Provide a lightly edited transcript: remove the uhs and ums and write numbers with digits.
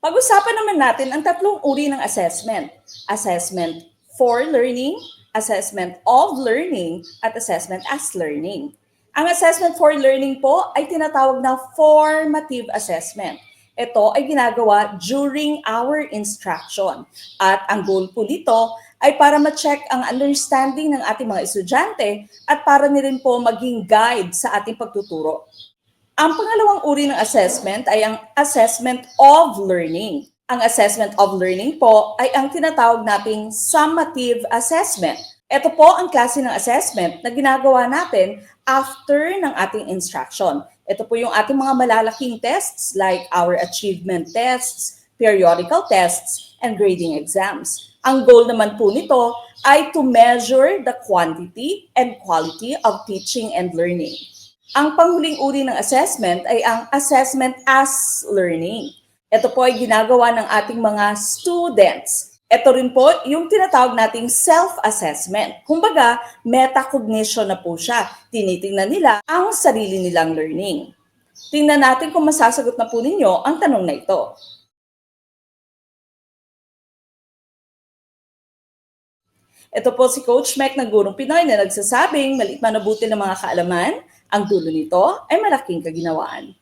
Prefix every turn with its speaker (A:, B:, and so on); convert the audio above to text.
A: Pag-usapan naman natin ang tatlong uri ng assessment. Assessment for learning, assessment of learning, at assessment as learning. Ang assessment for learning po ay tinatawag na formative assessment. Ito ay ginagawa during our instruction. At ang goal po dito ay para ma-check ang understanding ng ating mga estudyante at para nirin po maging guide sa ating pagtuturo. Ang pangalawang uri ng assessment ay ang assessment of learning. Ang assessment of learning po ay ang tinatawag nating summative assessment. Ito po ang klase ng assessment na ginagawa natin after ng ating instruction. Ito po yung ating mga malalaking tests like our achievement tests, periodical tests, and grading exams. Ang goal naman po nito ay to measure the quantity and quality of teaching and learning. Ang panghuling uri ng assessment ay ang assessment as learning. Ito po ay ginagawa ng ating mga students. Ito rin po yung tinatawag nating self-assessment. Kumbaga, metacognition na po siya. Tinitingnan nila ang sarili nilang learning. Tingnan natin kung masasagot na po ninyo ang tanong na ito. Ito po si Coach Mek ng Gurong Pinoy na nagsasabing maliit man o buti ng mga kaalaman, ang dulo nito ay malaking kaginawaan.